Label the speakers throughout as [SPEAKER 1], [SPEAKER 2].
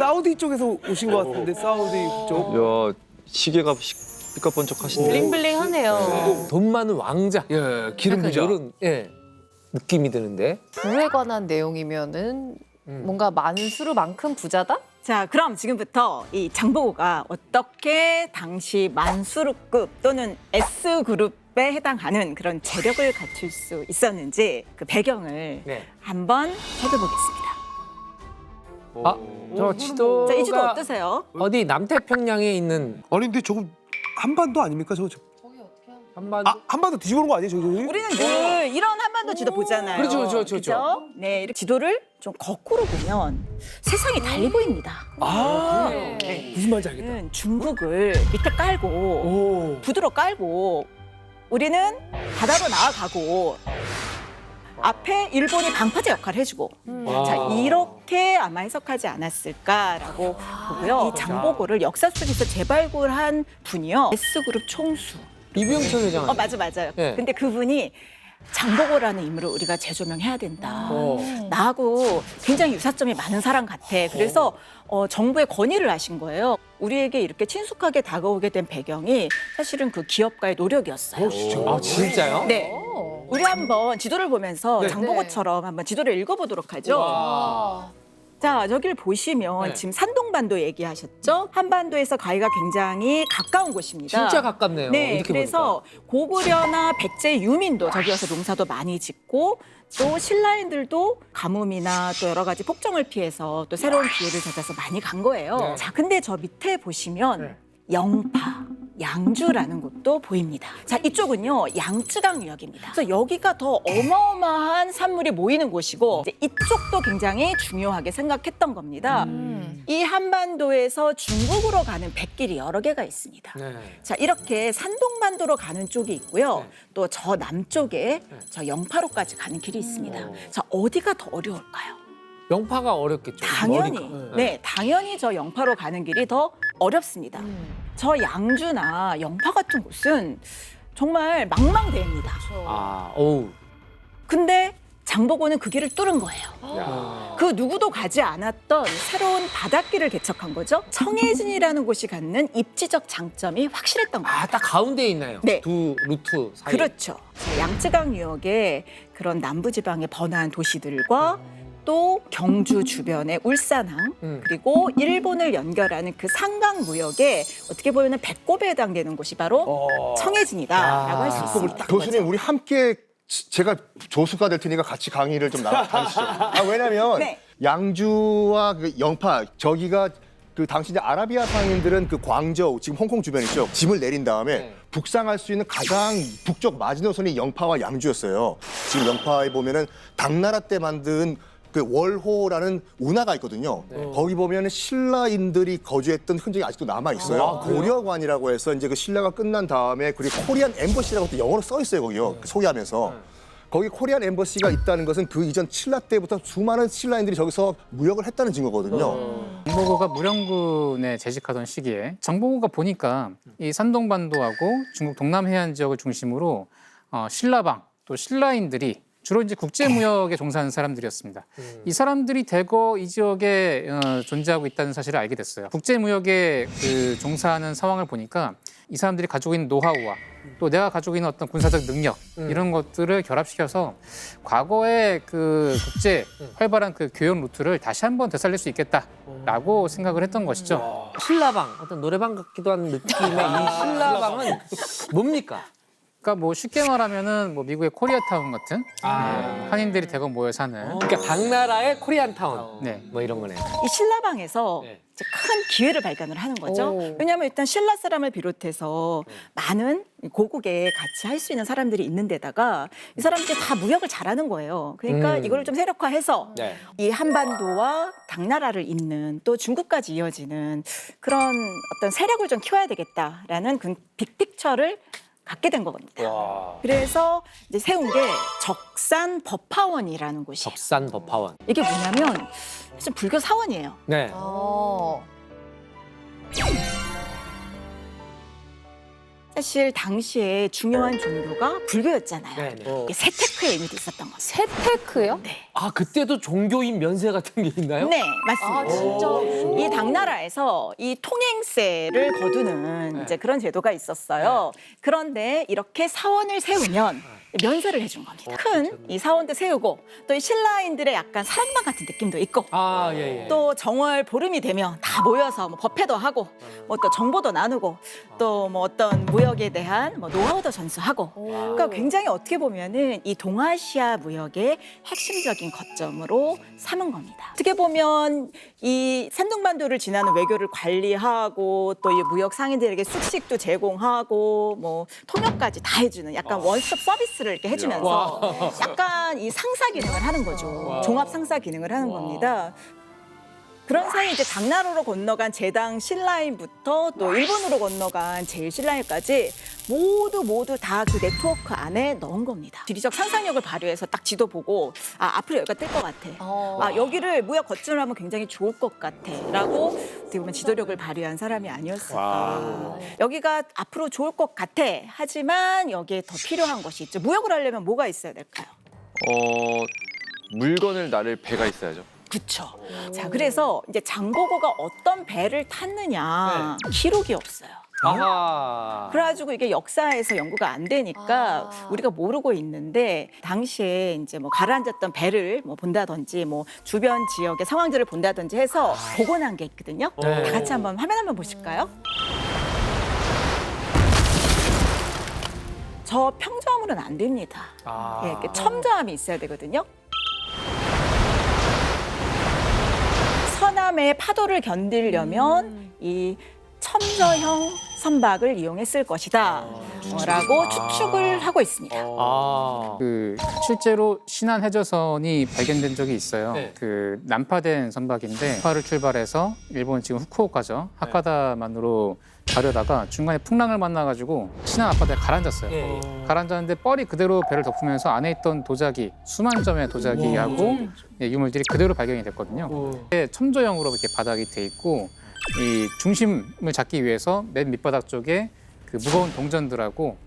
[SPEAKER 1] 사우디 쪽에서 오신 것 같은데 사우디 쪽.
[SPEAKER 2] 야, 시계가 삐까번쩍하신데.
[SPEAKER 3] 블링블링하네요.
[SPEAKER 4] 돈 많은 왕자.
[SPEAKER 1] 예, 기름
[SPEAKER 4] 약간
[SPEAKER 1] 부자.
[SPEAKER 4] 이런 느낌이 드는데.
[SPEAKER 3] 부에 관한 내용이면은 뭔가 만수르만큼 부자다?
[SPEAKER 5] 자, 그럼 지금부터 이 장보고가 어떻게 당시 만수르급 또는 S그룹에 해당하는 그런 재력을 갖출 수 있었는지 그 배경을
[SPEAKER 4] 네.
[SPEAKER 5] 한번 살펴보겠습니다.
[SPEAKER 4] 아, 저 지도가
[SPEAKER 5] 자, 이 지도 어떠세요?
[SPEAKER 4] 어디 남태평양에 있는
[SPEAKER 1] 아니 근데 저거 한반도 아닙니까? 저거
[SPEAKER 4] 한반도.
[SPEAKER 1] 아 한반도 뒤집어 놓은 거 아니에요? 저기?
[SPEAKER 5] 우리는 늘 이런 한반도 지도 보잖아요.
[SPEAKER 4] 그렇죠.
[SPEAKER 5] 그죠? 네, 이렇게 지도를 좀 거꾸로 보면 세상이 달리 보입니다.
[SPEAKER 1] 네. 무슨 말인지 알겠다.
[SPEAKER 5] 중국을 밑에 깔고
[SPEAKER 1] 오.
[SPEAKER 5] 부드러 깔고 우리는 바다로 나아가고 앞에 일본이 방파제 역할을 해주고 자 이렇게 아마 해석하지 않았을까라고 보고요. 이 장보고를 역사 속에서 재발굴한 분이요. S그룹 총수.
[SPEAKER 4] 이병철 회장.
[SPEAKER 5] 맞아요.
[SPEAKER 4] 네.
[SPEAKER 5] 근데 그분이 장보고라는 인물을 우리가 재조명해야 된다. 나하고 굉장히 유사점이 많은 사람 같아. 그래서 정부에 건의를 하신 거예요. 우리에게 이렇게 친숙하게 다가오게 된 배경이 사실은 그 기업가의 노력이었어요.
[SPEAKER 4] 아, 진짜요?
[SPEAKER 5] 네. 우리 한번 지도를 보면서 장보고처럼 한번 지도를 읽어보도록 하죠.
[SPEAKER 3] 아,
[SPEAKER 5] 자, 저길 보시면
[SPEAKER 4] 네.
[SPEAKER 5] 지금 산동반도 얘기하셨죠? 한반도에서 가히가 굉장히 가까운 곳입니다.
[SPEAKER 4] 진짜 가깝네요.
[SPEAKER 5] 네,
[SPEAKER 4] 이렇게
[SPEAKER 5] 그래서 고구려나 백제 유민도 저기 와서 농사도 많이 짓고 또 신라인들도 가뭄이나 또 여러 가지 폭정을 피해서 또 새로운 기회를 찾아서 많이 간 거예요.
[SPEAKER 4] 네.
[SPEAKER 5] 자, 근데 저 밑에 보시면
[SPEAKER 4] 네.
[SPEAKER 5] 영파, 양주라는 곳도 보입니다. 자, 이쪽은요 양쯔강유역입니다. 그래서 여기가 더 어마어마한 산물이 모이는 곳이고 이제 이쪽도 굉장히 중요하게 생각했던 겁니다. 이 한반도에서 중국으로 가는 백길이 여러 개가 있습니다.
[SPEAKER 4] 네.
[SPEAKER 5] 자, 이렇게 산동반도로 가는 쪽이 있고요.
[SPEAKER 4] 네.
[SPEAKER 5] 또 저 남쪽에 저 영파로까지 가는 길이 있습니다. 자, 어디가 더 어려울까요?
[SPEAKER 4] 영파가 어렵겠죠.
[SPEAKER 5] 당연히,
[SPEAKER 4] 머리가.
[SPEAKER 5] 네, 당연히 저 영파로 가는 길이 더 어렵습니다. 저 양주나 영파 같은 곳은 정말 망망대해입니다.
[SPEAKER 4] 아, 어우.
[SPEAKER 5] 근데 장보고는 그 길을 뚫은 거예요.
[SPEAKER 4] 야.
[SPEAKER 5] 그 누구도 가지 않았던 새로운 바닷길을 개척한 거죠. 청해진이라는 곳이 갖는 입지적 장점이 확실했던 거예요.
[SPEAKER 4] 아, 딱 가운데에 있나요?
[SPEAKER 5] 네.
[SPEAKER 4] 두 루트 사이.
[SPEAKER 5] 그렇죠. 양쯔강 유역의 그런 남부지방의 번화한 도시들과 또 경주 주변의 울산항 그리고 일본을 연결하는 그 상강 무역에 어떻게 보면 배꼽에 해당되는 곳이 바로 청해진이다라고 할 수 있습니다.
[SPEAKER 6] 교수님 우리 함께 제가 조수가 될 테니까 같이 강의를 좀 다니시죠. 왜냐면
[SPEAKER 5] 네.
[SPEAKER 6] 양주와 그 영파 저기가 그 당시 이제 아라비아 상인들은 그 광저우 지금 홍콩 주변 있죠. 짐을 내린 다음에
[SPEAKER 4] 네.
[SPEAKER 6] 북상할 수 있는 가장 북쪽 마지노선이 영파와 양주였어요. 지금 영파에 보면은 당나라 때 만든 그 월호라는 운하가 있거든요. 거기 보면 신라인들이 거주했던 흔적이 아직도 남아 있어요. 고려관이라고 해서 이제 그 신라가 끝난 다음에 그리고 코리안 엠버시라고 또 영어로 써 있어요 거기요. 소개하면서. 거기 코리안 엠버시가 있다는 것은 그 이전 신라 때부터 수많은 신라인들이 저기서 무역을 했다는 증거거든요.
[SPEAKER 7] 장보고가 무령군에 재직하던 시기에 장보고가 보니까 이 산동반도하고 중국 동남 해안 지역을 중심으로 신라방 또 신라인들이 주로 이제 국제무역에 종사하는 사람들이었습니다. 이 사람들이 대거 이 지역에 존재하고 있다는 사실을 알게 됐어요. 국제무역에 종사하는 상황을 보니까 이 사람들이 가지고 있는 노하우와 또 내가 가지고 있는 어떤 군사적 능력 이런 것들을 결합시켜서 과거의 그 국제 활발한 그 교역 루트를 다시 한번 되살릴 수 있겠다라고 생각을 했던 것이죠.
[SPEAKER 4] 신라방, 어떤 노래방 같기도 한 느낌의 이 신라방은 뭡니까?
[SPEAKER 7] 그러니까 뭐 쉽게 말하면은 뭐 미국의 코리아타운 같은 한인들이 대거 모여 사는
[SPEAKER 4] 그러니까 당나라의 코리안타운.
[SPEAKER 7] 네.
[SPEAKER 4] 뭐 이런 거네요.
[SPEAKER 5] 이 신라방에서
[SPEAKER 4] 네.
[SPEAKER 5] 이제 큰 기회를 발견을 하는 거죠.
[SPEAKER 3] 오.
[SPEAKER 5] 왜냐하면 일단 신라 사람을 비롯해서 많은 고국에 같이 할 수 있는 사람들이 있는 데다가 이 사람들이 다 무역을 잘하는 거예요. 그러니까 이거를 좀 세력화해서
[SPEAKER 4] 네.
[SPEAKER 5] 이 한반도와 당나라를 잇는 또 중국까지 이어지는 그런 어떤 세력을 좀 키워야 되겠다라는 그 빅픽처를 갖게 된 겁니다. 그래서 이제 세운 게 적산 법화원이라는 곳이에요.
[SPEAKER 4] 적산 법화원.
[SPEAKER 5] 이게 뭐냐면 사실 불교 사원이에요.
[SPEAKER 4] 네.
[SPEAKER 3] 어.
[SPEAKER 5] 사실 당시에 중요한 종교가 불교였잖아요.
[SPEAKER 4] 네, 네.
[SPEAKER 5] 이게 세테크의 의미도 있었던 거죠.
[SPEAKER 3] 세테크요?
[SPEAKER 5] 네.
[SPEAKER 4] 아, 그때도 종교인 면세 같은 게 있나요?
[SPEAKER 5] 네,
[SPEAKER 3] 아,
[SPEAKER 5] 맞습니다.
[SPEAKER 3] 진짜.
[SPEAKER 5] 이 당나라에서 이 통행세를 거두는 이제 그런 제도가 있었어요. 그런데 이렇게 사원을 세우면 면세를 해준 겁니다. 큰 이 사원도 세우고 또 이 신라인들의 약간 사랑방 같은 느낌도 있고
[SPEAKER 4] 아, 예, 예.
[SPEAKER 5] 또 정월 보름이 되면 다 모여서 뭐 법회도 하고 뭐 또 정보도 나누고 또 뭐 어떤 무역에 대한 뭐 노하우도 전수하고 그러니까 굉장히 어떻게 보면은 이 동아시아 무역의 핵심적인 거점으로 삼은 겁니다. 어떻게 보면 이 산둥반도를 지나는 외교를 관리하고 또 이 무역 상인들에게 숙식도 제공하고 뭐 통역까지 다 해주는 약간 원스톱 서비스를 이렇게 해주면서 약간 이 상사 기능을 하는 거죠. 종합 상사 기능을 하는 겁니다. 그런 사이 이제 당나라로 건너간 제당 신라인부터 또 일본으로 건너간 제일 신라인까지 모두 다 그 네트워크 안에 넣은 겁니다. 지리적 상상력을 발휘해서 딱 지도 보고 아 앞으로 여기가 뜰 것 같아. 아 여기를 무역 거점을 하면 굉장히 좋을 것 같아라고 어떻게 보면 지도력을 발휘한 사람이 아니었을까. 여기가 앞으로 좋을 것 같아. 하지만 여기에 더 필요한 것이 있죠. 무역을 하려면 뭐가 있어야 될까요?
[SPEAKER 2] 물건을 나를 배가 있어야죠.
[SPEAKER 5] 그렇죠. 자, 그래서 이제 장보고가 어떤 배를 탔느냐 기록이 없어요.
[SPEAKER 4] 아하.
[SPEAKER 5] 그래가지고 이게 역사에서 연구가 안 되니까 우리가 모르고 있는데 당시에 이제 뭐 가라앉았던 배를 뭐 본다든지 뭐 주변 지역의 상황들을 본다든지 해서 복원한 게 있거든요.
[SPEAKER 4] 네.
[SPEAKER 5] 다 같이 한번 화면 한번 보실까요? 저 평저함으로는 안 됩니다. 예, 이렇게 첨저함이 있어야 되거든요. 서남의 파도를 견디려면 이 첨저형 선박을 이용했을 것이다 라고 추측을 하고 있습니다.
[SPEAKER 7] 그 실제로 신안 해저선이 발견된 적이 있어요.
[SPEAKER 4] 네.
[SPEAKER 7] 그 난파된 선박인데 후카를 출발해서 일본 지금 후쿠오카죠. 하카다만으로 가려다가 중간에 풍랑을 만나가지고 신안 앞바다에 가라앉았어요. 가라앉았는데 뻘이 그대로 배를 덮으면서 안에 있던 도자기, 수만 점의 도자기하고 유물들이 그대로 발견이 됐거든요. 첨저형으로 이렇게 바닥이 돼 있고 이 중심을 잡기 위해서 맨 밑바닥 쪽에 그 무거운 동전들하고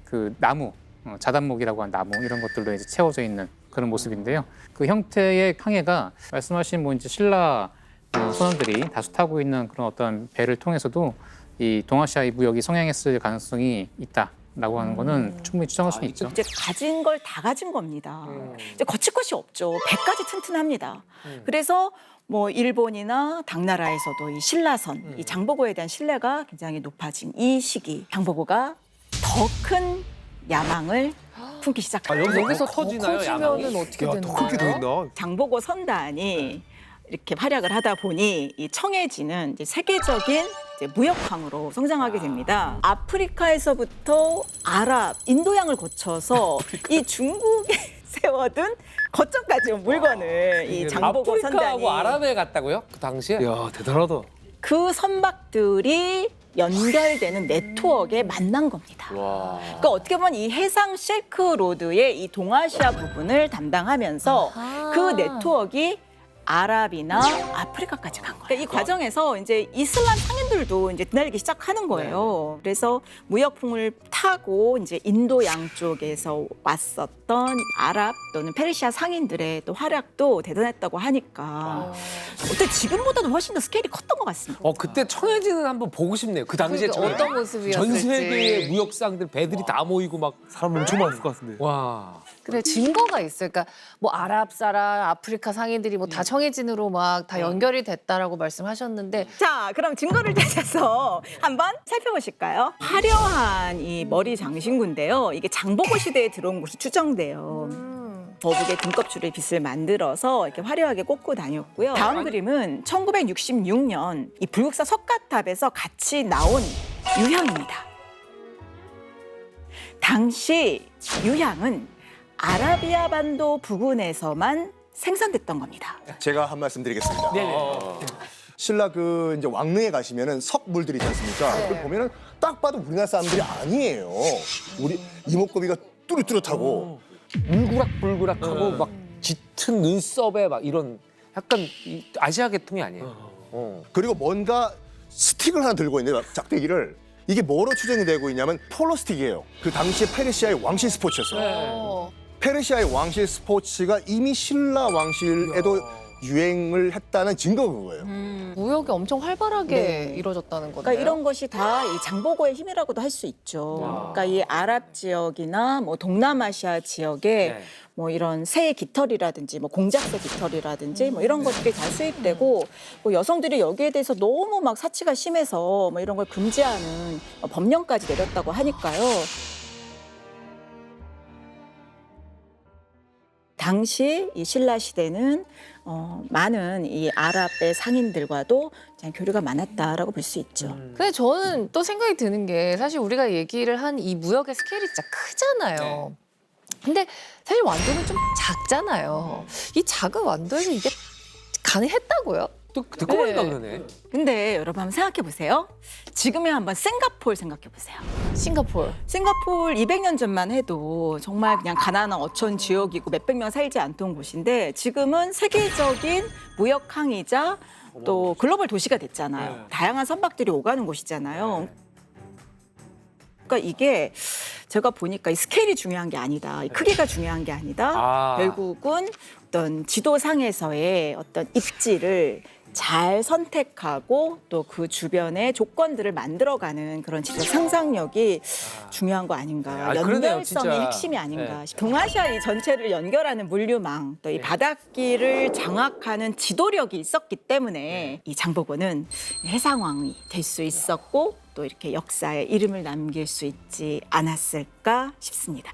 [SPEAKER 7] 그 나무, 자단목이라고 하는 나무 이런 것들로 이제 채워져 있는 그런 모습인데요. 그 형태의 항해가 말씀하신 뭐 이제 신라 선원들이 다수 타고 있는 그런 어떤 배를 통해서도 이 동아시아의 무역이 성행했을 가능성이 있다라고 하는 거는 충분히 추정할 수는 있죠.
[SPEAKER 5] 이제 가진 걸 다 가진 겁니다. 이제 거칠 것이 없죠. 배까지 튼튼합니다. 그래서 뭐 일본이나 당나라에서도 이 신라선, 이 장보고에 대한 신뢰가 굉장히 높아진 이 시기, 장보고가 더 큰 야망을 품기 시작합니다.
[SPEAKER 4] 여기서 터지나요, 야망이?
[SPEAKER 3] 커지면은 어떻게
[SPEAKER 1] 야,
[SPEAKER 3] 되는
[SPEAKER 1] 더 크게
[SPEAKER 3] 거예요?
[SPEAKER 1] 되나?
[SPEAKER 5] 장보고 선단이 이렇게 활약을 하다 보니 이 청해진은 이제 세계적인 이제 무역항으로 성장하게 됩니다. 아프리카에서부터 아랍, 인도양을 거쳐서 이 중국에 세워둔 거점까지 온 물건을 이 장보고 선단이
[SPEAKER 4] 아프리카하고 아랍에 갔다고요? 그 당시에?
[SPEAKER 1] 야, 대단하다.
[SPEAKER 5] 그 선박들이 연결되는 네트워크에 만난 겁니다. 그러니까 어떻게 보면 이 해상 실크로드의 이 동아시아 부분을 담당하면서 그 네트워크가 아랍이나 아프리카까지 간 거예요. 그러니까 이 과정에서 이제 이슬람 상인들도 이제 드날리기 시작하는 거예요. 그래서 무역풍을 타고 이제 인도 양쪽에서 왔었던 아랍 또는 페르시아 상인들의 또 활약도 대단했다고 하니까 어때 지금보다도 훨씬 더 스케일이 컸던 것 같습니다.
[SPEAKER 4] 그때 청해진은 한번 보고 싶네요. 그 당시에
[SPEAKER 3] 그러니까
[SPEAKER 4] 청해진.
[SPEAKER 3] 어떤 모습이었을지.
[SPEAKER 4] 전 세계의 무역상들 배들이 다 모이고 막.
[SPEAKER 1] 사람 엄청 많을 것 같은데.
[SPEAKER 4] 와.
[SPEAKER 3] 그래 증거가 있어요. 그러니까 뭐 아랍 사람, 아프리카 상인들이 뭐 다 청해진으로 막 다 연결이 됐다라고 말씀하셨는데
[SPEAKER 5] 자, 그럼 증거를 찾아서 한번 살펴보실까요? 화려한 이 머리 장신구인데요. 이게 장보고 시대에 들어온 것으로 추정돼요. 거북의 등껍줄의 빗을 만들어서 이렇게 화려하게 꽂고 다녔고요. 다음 그림은 1966년 이 불국사 석가탑에서 같이 나온 유향입니다. 당시 유향은 아라비아 반도 부근에서만 생산됐던 겁니다.
[SPEAKER 6] 제가 한 말씀 드리겠습니다.
[SPEAKER 4] 네네.
[SPEAKER 6] 신라 그 이제 왕릉에 가시면은 석물들이 있지 않습니까? 그걸 보면은 딱 봐도 우리나라 사람들이 아니에요. 우리 이목구비가 뚜렷뚜렷하고
[SPEAKER 4] 물구락불구락하고 막 짙은 눈썹에 막 이런 약간 이 아시아 계통이 아니에요.
[SPEAKER 6] 그리고 뭔가 스틱을 하나 들고 있는데 짝대기를 이게 뭐로 추정이 되고 있냐면 폴로 스틱이에요. 그 당시에 페르시아의 왕실 스포츠였어요. 페르시아의 왕실 스포츠가 이미 신라 왕실에도 유행을 했다는 증거가 그거예요.
[SPEAKER 3] 무역이 엄청 활발하게
[SPEAKER 5] 네.
[SPEAKER 3] 이루어졌다는 거네요.
[SPEAKER 5] 그러니까 이런 것이 다 이 장보고의 힘이라고도 할 수 있죠. 그러니까 이 아랍 지역이나 뭐 동남아시아 지역에
[SPEAKER 4] 네.
[SPEAKER 5] 뭐 이런 새 깃털이라든지 뭐 공작새 깃털이라든지 뭐 이런 것들이 다 수입되고 뭐 여성들이 여기에 대해서 너무 막 사치가 심해서 뭐 이런 걸 금지하는 법령까지 내렸다고 하니까요. 당시 이 신라 시대는 많은 이 아랍의 상인들과도 그냥 교류가 많았다라고 볼 수 있죠.
[SPEAKER 3] 근데 저는 또 생각이 드는 게 사실 우리가 얘기를 한 이 무역의 스케일이 진짜 크잖아요. 근데 사실 완도는 좀 작잖아요. 이 작은 완도에서 이게 가능했다고요?
[SPEAKER 4] 또 듣고 보니까
[SPEAKER 3] 네.
[SPEAKER 4] 그러네.
[SPEAKER 5] 근데 여러분 한번 생각해 보세요. 지금에 한번 싱가포르 생각해 보세요.
[SPEAKER 3] 싱가포르.
[SPEAKER 5] 싱가포르 200년 전만 해도 정말 그냥 가난한 어촌 지역이고 몇백 명 살지 않던 곳인데 지금은 세계적인 무역 항이자 또 글로벌 도시가 됐잖아요.
[SPEAKER 4] 네.
[SPEAKER 5] 다양한 선박들이 오가는 곳이잖아요. 그러니까 이게 제가 보니까 이 스케일이 중요한 게 아니다. 이 크기가 중요한 게 아니다.
[SPEAKER 4] 아.
[SPEAKER 5] 결국은 어떤 지도상에서의 어떤 입지를 잘 선택하고 또 그 주변의 조건들을 만들어가는 그런 진짜 상상력이 중요한 거 아닌가.
[SPEAKER 4] 아, 그러네요,
[SPEAKER 5] 연결성이
[SPEAKER 4] 진짜.
[SPEAKER 5] 핵심이 아닌가.
[SPEAKER 4] 네.
[SPEAKER 5] 싶어요. 동아시아 이 전체를 연결하는 물류망 또 이 바닷길을 장악하는 지도력이 있었기 때문에 이 장보고는 해상왕이 될 수 있었고 또 이렇게 역사에 이름을 남길 수 있지 않았을까 싶습니다.